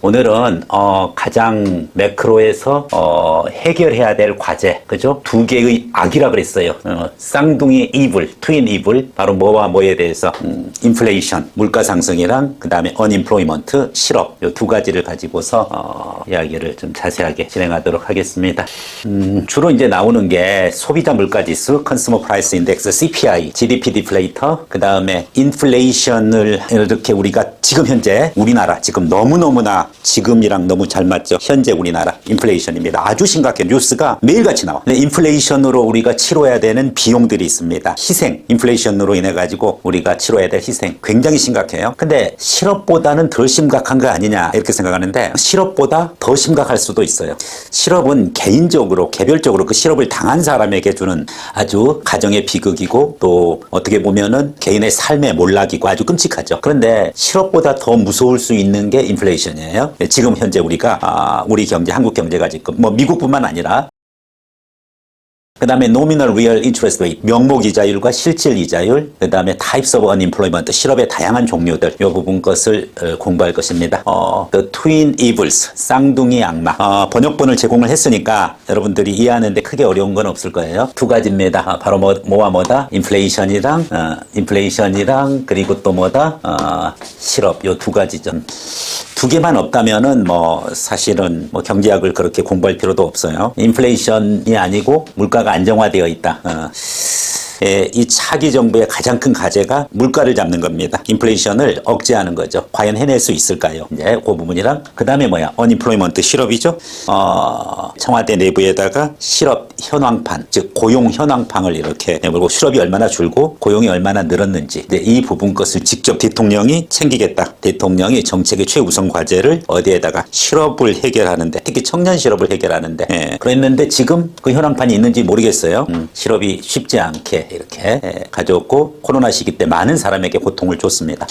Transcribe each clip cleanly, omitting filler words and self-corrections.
오늘은 가장 매크로에서 해결해야 될 과제, 그죠? 두 개의 악이라 그랬어요. 쌍둥이 이불, 트윈 이불, 바로 뭐와 뭐에 대해서 인플레이션, 물가 상승이랑 그 다음에 언임플로이먼트, 실업, 이 두 가지를 가지고서 이야기를 좀 자세하게 진행하도록 하겠습니다. 주로 이제 나오는 게 소비자 물가지수, 컨슈머 프라이스 인덱스, CPI, GDP 디플레이터, 그 다음에 인플레이션을 이렇게 우리가 지금 현재 우리나라 지금 너무너무나 지금이랑 너무 잘 맞죠. 현재 우리나라 인플레이션입니다. 아주 심각해. 뉴스가 매일같이 나와. 근데 인플레이션으로 우리가 치러야 되는 비용들이 있습니다. 희생, 인플레이션으로 인해 가지고 우리가 치러야 될 희생 굉장히 심각해요. 근데 실업보다는 덜 심각한 거 아니냐 이렇게 생각하는데 실업보다 더 심각할 수도 있어요. 실업은 개인적으로 개별적으로 그 실업을 당한 사람에게 주는 아주 가정의 비극이고 또 어떻게 보면은 개인의 삶의 몰락이고 아주 끔찍하죠. 그런데 실업보다 더 무서울 수 있는 게 인플레이션이에요. 지금 현재 우리가 우리 경제, 한국 경제가 지금 뭐 미국뿐만 아니라 그 다음에 nominal real interest rate, 명목 이자율과 실질 이자율, 그 다음에 types of unemployment, 실업의 다양한 종류들, 이 부분 것을 공부할 것입니다. The twin evils, 쌍둥이 악마. 번역본을 제공을 했으니까 여러분들이 이해하는데 크게 어려운 건 없을 거예요. 두 가지입니다. 바로 뭐와 뭐다? 인플레이션이랑 그리고 또 뭐다? 실업, 요 두 가지죠. 두 개만 없다면은 뭐 사실은 뭐 경제학을 그렇게 공부할 필요도 없어요. 인플레이션이 아니고 물가가 안정화되어 있다. 이 차기 정부의 가장 큰 과제가 물가를 잡는 겁니다. 인플레이션을 억제하는 거죠. 과연 해낼 수 있을까요? 이제 그 부분이랑 그 다음에 뭐야? 언임플로이먼트 실업이죠. 청와대 내부에다가 실업 현황판, 즉 고용 현황판을 이렇게 내밀고 실업이 얼마나 줄고 고용이 얼마나 늘었는지 이제 이 부분 것을 직접 대통령이 챙기겠다. 대통령이 정책의 최우선 과제를 어디에다가 실업을 해결하는데 특히 청년 실업을 해결하는데 그랬는데 지금 그 현황판이 있는지 모르겠어요. 실업이 쉽지 않게 이렇게 가져왔고 코로나 시기 때 많은 사람에게 고통을 줬습니다.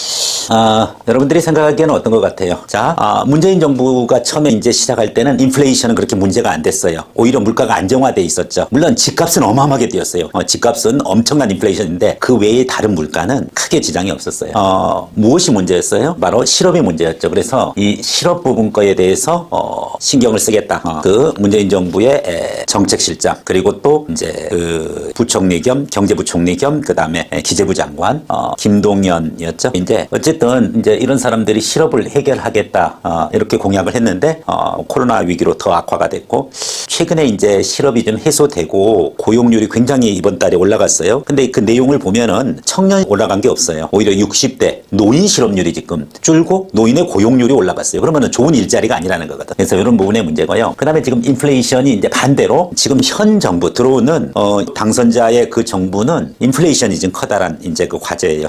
여러분들이 생각하기에는 어떤 것 같아요? 자, 문재인 정부가 처음에 이제 시작할 때는 인플레이션은 그렇게 문제가 안 됐어요. 오히려 물가가 안정화돼 있었죠. 물론 집값은 어마어마하게 뛰었어요. 집값은 엄청난 인플레이션인데 그 외에 다른 물가는 크게 지장이 없었어요. 무엇이 문제였어요? 바로 실업이 문제였죠. 그래서 이 실업 부분 거에 대해서 신경을 쓰겠다. 그 문재인 정부의 정책실장 그리고 또 이제 그 부총리 겸 경제부총리 겸 그다음에 기재부 장관 김동연이었죠. 이제 어쨌든 이제 이런 사람들이 실업을 해결하겠다 이렇게 공약을 했는데 코로나 위기로 더 악화가 됐고 최근에 이제 실업이 좀 해소되고 고용률이 굉장히 이번 달에 올라갔어요. 근데 그 내용을 보면은 청년 올라간 게 없어요. 오히려 60대 노인 실업률이 지금 줄고 노인의 고용률이 올라갔어요. 그러면은 좋은 일자리가 아니라는 거거든. 그래서 이런 부분의 문제고요. 그다음에 지금 인플레이션이 이제 반대로 지금 현 정부 들어오는 당선자의 그 정부는 인플레이션이 지금 커다란 이제 그 과제예요.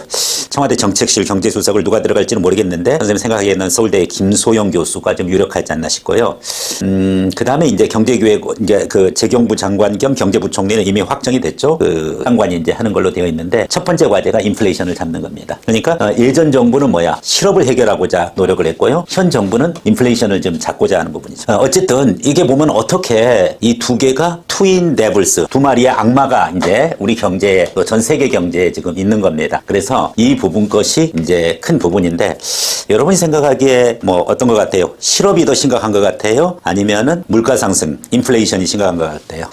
청와대 정책실 경제수석을 누가 들어갈지는 모르겠는데 선생님 생각하기에는 서울대 김소영 교수가 좀 유력하지 않나 싶고요. 그 다음에 이제 경제기획 이제 그 재경부 장관 겸 경제부총리는 이미 확정이 됐죠. 그 장관이 이제 하는 걸로 되어 있는데 첫 번째 과제가 인플레이션을 잡는 겁니다. 그러니까 예전 정부는 뭐야 실업을 해결하고자 노력을 했고요. 현 정부는 인플레이션을 좀 잡고자 하는 부분이죠. 어쨌든 이게 보면 어떻게 이 두 개가 트윈 데블스 두 마리의 악마가 이제 우리 경제에 또 전 세계 경제에 지금 있는 겁니다. 그래서 이 부분 것이 이제 큰 부분인데 여러분이 생각하기에 뭐 어떤 것 같아요? 실업이 더 심각한 것 같아요? 아니면은 물가 상승, 인플레이션이 심각한 것 같아요?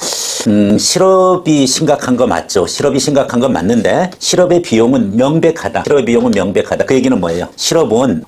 실업이 심각한 거 맞죠? 실업이 심각한 건 맞는데 실업의 비용은 명백하다. 실업의 비용은 명백하다. 그 얘기는 뭐예요? 실업은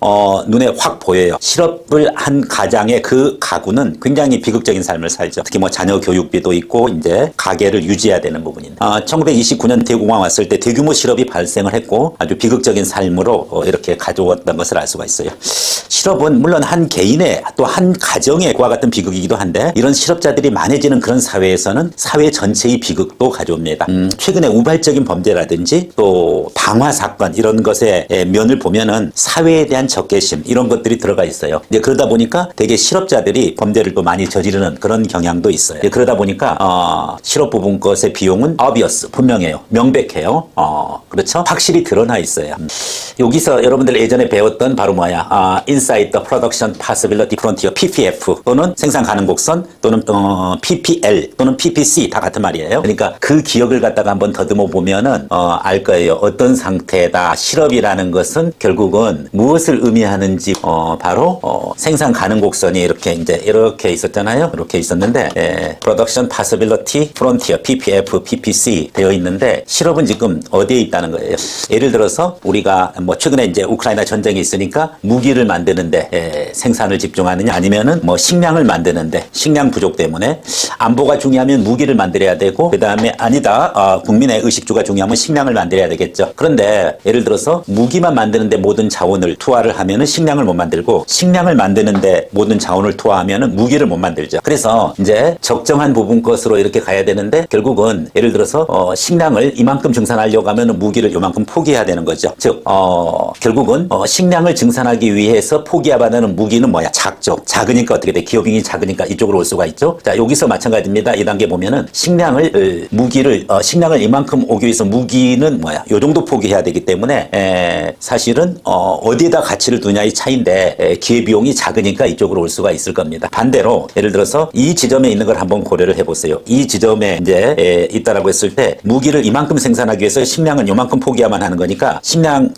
눈에 확 보여요. 실업을 한 가장의 그 가구는 굉장히 비극적인 삶을 살죠. 특히 뭐 자녀 교육비도 있고 이제 가계를 유지해야 되는 부분인데 1929년 대공황 왔을 때 대규모 실업이 발생을 했고 아주 비극적인 삶으로 이렇게 가져왔던 것을 알 수가 있어요. 실업은 물론 한 개인의 또 한 가정의 그와 같은 비극이기도 한데 이런 실업자들이 많아지는 그런 사회에서는 사회 전체의 비극도 가져옵니다. 최근에 우발적인 범죄라든지 또 방화 사건 이런 것의 면을 보면은 사회에 대한 적개심 이런 것들이 들어가 있어요. 이제 그러다 보니까 되게 실업자들이 범죄를 또 많이 저지르는 그런 경향도 있어요. 그러다 보니까 실업 부분 것의 비용은 obvious 분명해요. 명백해요. 그렇죠? 확실히 드러나 있어요. 여기서 여러분들 예전에 배웠던 바로 뭐야? Inside the Production Possibility Frontier, PPF 또는 생산 가능 곡선 또는 PPL 또는 PPC 다 같은 말이에요. 그러니까 그 기억을 갖다가 한번 더듬어 보면은 알 거예요. 어떤 상태다. 실업이라는 것은 결국은 무엇을 의미하는지 바로 생산 가능 곡선이 이렇게 있었잖아요. 이렇게 있었는데 Production Possibility Frontier, PPF, PPC 되어 있는데 실업은 지금 어디에 있다는 거예요. 예를 들어서 우리가 뭐 최근에 이제 우크라이나 전쟁이 있으니까 무기를 만드는데 생산을 집중하느냐 아니면은 뭐 식량을 만드는데 식량 부족 때문에 안보가 중요하면 무기를 만들어야 되고 그 다음에 아니다 국민의 의식주가 중요하면 식량을 만들어야 되겠죠. 그런데 예를 들어서 무기만 만드는데 모든 자원을 투하를 하면은 식량을 못 만들고 식량을 만드는데 모든 자원을 투하하면은 무기를 못 만들죠. 그래서 이제 적정한 부분 것으로 이렇게 가야 되는데 결국은 예를 들어서 식량을 이만큼 증산하려고 하면은 무기를 요만큼 포기해야 되는 거죠. 즉 결국은 식량을 증산하기 위해서 포기해야하는 무기는 뭐야? 작죠. 작으니까 어떻게 돼? 기업인이 작으니까 이쪽으로 올 수가 있죠. 자, 여기서 마찬가지입니다. 이 단계 보면은 식량을 이만큼 오기 위해서 무기는 뭐야? 요 정도 포기해야 되기 때문에 사실은 어디에다 가치를 두냐의 차이인데 기회비용이 작으니까 이쪽으로 올 수가 있을 겁니다. 반대로 예를 들어서 이 지점에 있는 걸 한번 고려를 해보세요. 이 지점에 이제 있다라고 했을 때 무기를 이만큼 생산하기 위해서 식량은 요만큼 포기해야만 하는 거니까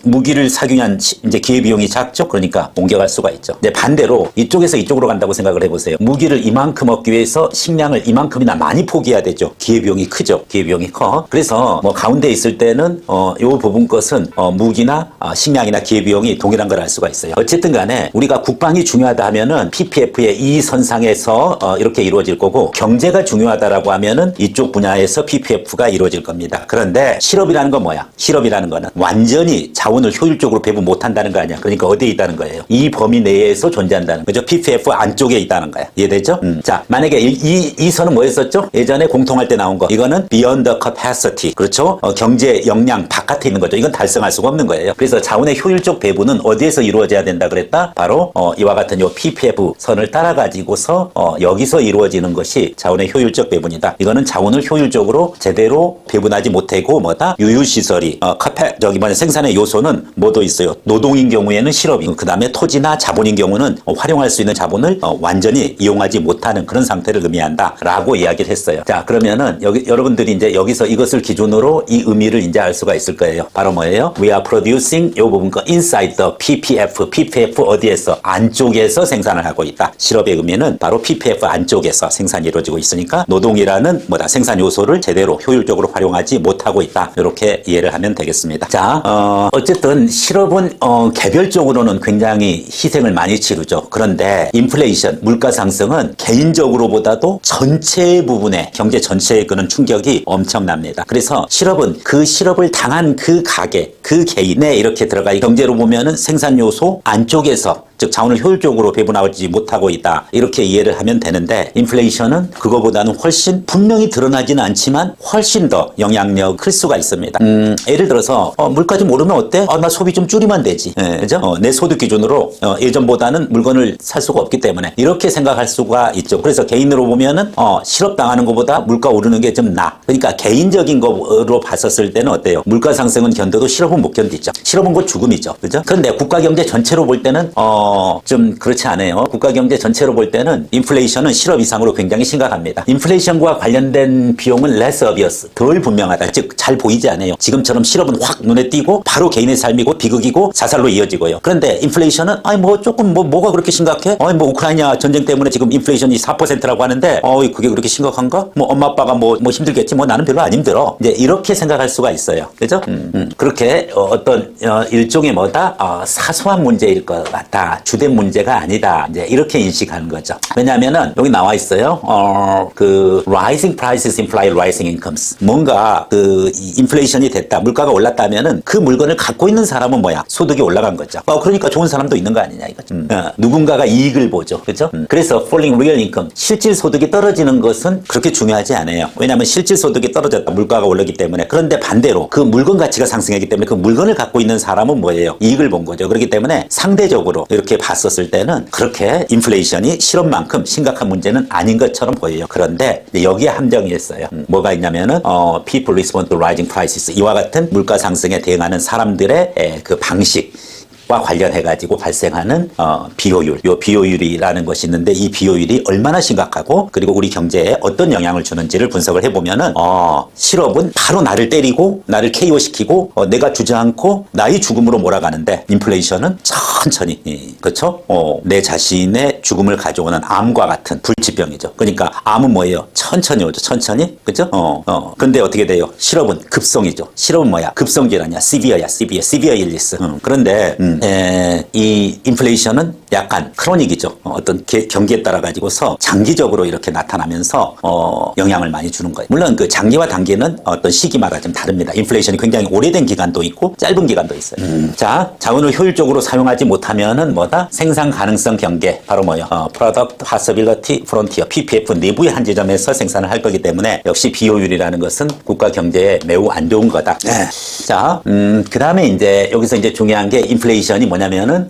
무기를 사기 위한 이제 기회비용이 작죠. 그러니까 옮겨갈 수가 있죠. 근데 반대로 이쪽에서 이쪽으로 간다고 생각을 해보세요. 무기를 이만큼 얻기 위해서 식량을 이만큼이나 많이 포기해야 되죠. 기회비용이 크죠. 기회비용이 커. 그래서 뭐 가운데 있을 때는 요 부분 것은 무기나 식량이나 기회비용이 동일한 걸 알 수가 있어요. 어쨌든 간에 우리가 국방이 중요하다 하면은 PPF의 이 선상에서 이렇게 이루어질 거고 경제가 중요하다라고 하면은 이쪽 분야에서 PPF가 이루어질 겁니다. 그런데 실업이라는 건 뭐야? 실업이라는 거는 완전히 자원을 효율적으로 배분 못한다는 거 아니야. 그러니까 어디에 있다는 거예요? 이 범위 내에서 존재한다는 거죠. PPF 안쪽에 있다는 거야. 이해되죠? 자, 만약에 이 선은 뭐였었죠? 예전에 공통할 때 나온 거. 이거는 beyond the capacity. 그렇죠? 경제 역량 바깥에 있는 거죠. 이건 달성할 수가 없는 거예요. 그래서 자원의 효율적 배분은 어디에서 이루어져야 된다 그랬다? 바로 이와 같은 요 PPF 선을 따라 가지고서 여기서 이루어지는 것이 자원의 효율적 배분이다. 이거는 자원을 효율적으로 제대로 배분하지 못하고 뭐다? 유유시설이 생산의 요소는 뭐도 있어요. 노동인 경우에는 실업이고 그 다음에 토지나 자본인 경우는 활용할 수 있는 자본을 완전히 이용하지 못하는 그런 상태를 의미한다 라고 이야기를 했어요. 자, 그러면은 여러분들이 이제 여기서 이것을 기준으로 이 의미를 이제 알 수가 있을 거예요. 바로 뭐예요? We are producing 요 부분 거 inside the PPF 어디에서? 안쪽에서 생산을 하고 있다. 실업의 의미는 바로 PPF 안쪽에서 생산이 이루어지고 있으니까 노동이라는 생산 요소를 제대로 효율적으로 활용하지 못하고 있다. 이렇게 이해를 하면 되겠습니다. 자, 어쨌든 실업은 개별적으로는 굉장히 희생을 많이 치르죠. 그런데 인플레이션, 물가 상승은 개인적으로보다도 전체 부분에 경제 전체에 그런 충격이 엄청납니다. 그래서 실업은 그 실업을 당한 그 가게, 그 개인에 이렇게 들어가 경제로 보면은 생산 요소 안쪽에서 즉 자원을 효율적으로 배분하지 못하고 있다. 이렇게 이해를 하면 되는데 인플레이션은 그거보다는 훨씬 분명히 드러나지는 않지만 훨씬 더 영향력 클 수가 있습니다. 예를 들어서 물가 좀 오르면 어때? 나 소비 좀 줄이면 되지. 그죠? 내 소득 기준으로 예전보다는 물건을 살 수가 없기 때문에 이렇게 생각할 수가 있죠. 그래서 개인으로 보면은 실업당하는 것보다 물가 오르는 게 좀 나아. 그러니까 개인적인 거로 봤었을 때는 어때요? 물가 상승은 견뎌도 실업은 못 견디죠. 실업은 곧 죽음이죠. 그죠? 그런데 국가 경제 전체로 볼 때는 좀 그렇지 않아요. 국가 경제 전체로 볼 때는 인플레이션은 실업 이상으로 굉장히 심각합니다. 인플레이션과 관련된 비용은 less obvious, 덜 분명하다. 즉 잘 보이지 않아요. 지금처럼 실업은 확 눈에 띄고 바로 개인의 삶이고 비극이고 자살로 이어지고요. 그런데 인플레이션은 조금 뭐가 그렇게 심각해? 우크라이나 전쟁 때문에 지금 인플레이션이 4%라고 하는데 그게 그렇게 심각한가? 엄마 아빠가 힘들겠지. 나는 별로 안 힘들어. 이제 이렇게 생각할 수가 있어요. 그죠? 그렇게 어떤 일종의 사소한 문제일 것 같다. 주된 문제가 아니다. 이제 이렇게 인식하는 거죠. 왜냐하면은 여기 나와 있어요. rising prices imply rising incomes. 뭔가 인플레이션이 됐다. 물가가 올랐다면은 그 물건을 갖고 있는 사람은 소득이 올라간 거죠. 그러니까 좋은 사람도 있는 거 아니냐 이거죠. 누군가가 이익을 보죠. 그죠? 그래서 falling real income, 실질 소득이 떨어지는 것은 그렇게 중요하지 않아요. 왜냐하면 실질 소득이 떨어졌다. 물가가 올랐기 때문에. 그런데 반대로 그 물건 가치가 상승했기 때문에 그 물건을 갖고 있는 사람은 뭐예요? 이익을 본 거죠. 그렇기 때문에 상대적으로 이렇게 이렇게 봤었을 때는 그렇게 인플레이션이 실업만큼 심각한 문제는 아닌 것처럼 보여요. 그런데 여기에 함정이 있어요. 뭐가 있냐면은 people respond to rising prices 이와 같은 물가 상승에 대응하는 사람들의 그 방식 과 관련해가지고 발생하는 비효율, 요 비효율이라는 것이 있는데 이 비효율이 얼마나 심각하고 그리고 우리 경제에 어떤 영향을 주는지를 분석을 해보면은 실업은 바로 나를 때리고 나를 KO시키고 내가 주저앉고 나의 죽음으로 몰아가는데 인플레이션은 천천히 그렇죠? 내 자신의 죽음을 가져오는 암과 같은 불치병이죠. 그러니까 암은 뭐예요? 천천히 오죠. 천천히 그렇죠? 근데 어떻게 돼요? 실업은 급성이죠. 실업은 뭐야? 급성질환이야. 시비어야. 시비어 일리스. 그런데 이 인플레이션은 약간 크로닉이죠. 어떤 경기에 따라 가지고서 장기적으로 이렇게 나타나면서 영향을 많이 주는 거예요. 물론 그 장기와 단기는 어떤 시기마다 좀 다릅니다. 인플레이션이 굉장히 오래된 기간도 있고 짧은 기간도 있어요. 자, 자원을 효율적으로 사용하지 못하면은 뭐다? 생산 가능성 경계 바로 뭐요? Product Possibility Frontier (PPF) 내부의 한 지점에서 생산을 할 거기 때문에 역시 비효율이라는 것은 국가 경제에 매우 안 좋은 거다. 자, 그 다음에 이제 여기서 이제 중요한 게 인플레이션이 뭐냐면은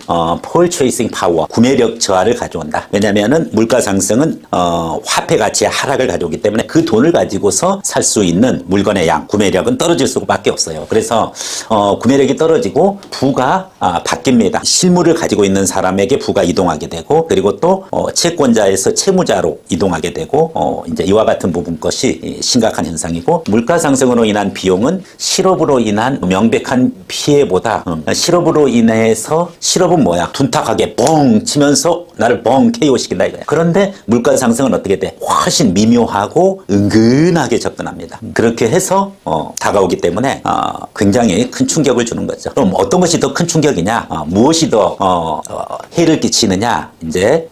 purchasing power 구매력 저하를 가져온다. 왜냐면은 물가 상승은 화폐 가치의 하락을 가져오기 때문에 그 돈을 가지고서 살 수 있는 물건의 양, 구매력은 떨어질 수밖에 없어요. 그래서 구매력이 떨어지고 부가 바뀝니다. 실물을 가지고 있는 사람에게 부가 이동하게 되고 그리고 또 채권자에서 채무자로 이동하게 되고 이제 이와 같은 부분 것이 심각한 현상이고 물가 상승으로 인한 비용은 실업으로 인한 명백한 피해보다 실업으로 인해서 실업은 뭐야? 둔탁하게 뻥 치면서 나를 뻥 KO시킨다 이거야. 그런데 물가 상승은 어떻게 돼? 훨씬 미묘하고 은근하게 접근합니다. 그렇게 해서 다가오기 때문에 굉장히 큰 충격을 주는 거죠. 그럼 어떤 것이 더 큰 충격이냐? 무엇이 더 해를 끼치느냐? 이제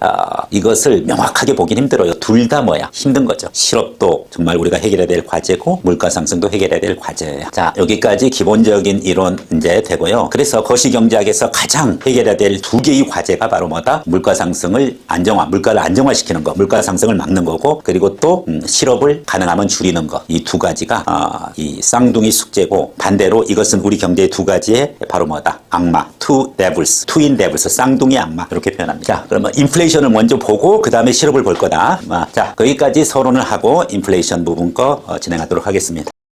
이것을 명확하게 보긴 힘들어요. 둘 다 뭐야? 힘든 거죠. 실업도 정말 우리가 해결해야 될 과제고 물가 상승도 해결해야 될 과제예요. 자, 여기까지 기본적인 이론 이제 되고요. 그래서 거시경제학에서 가장 해결해야 될 두 개의 과제가 바로 뭐다? 물가 상승을 물가를 안정화시키는 거, 물가 상승을 막는 거고, 그리고 또 실업을 가능하면 줄이는 거. 이 두 가지가 이 쌍둥이 숙제고 반대로 이것은 우리 경제의 두 가지의 바로 뭐다? 악마, twin devils, 쌍둥이 악마 이렇게 표현합니다. 자, 그러면 인플레이션을 먼저 보고 그 다음에 실업을 볼 거다. 자, 거기까지 서론을 하고 인플레이션 부분 거 진행하도록 하겠습니다.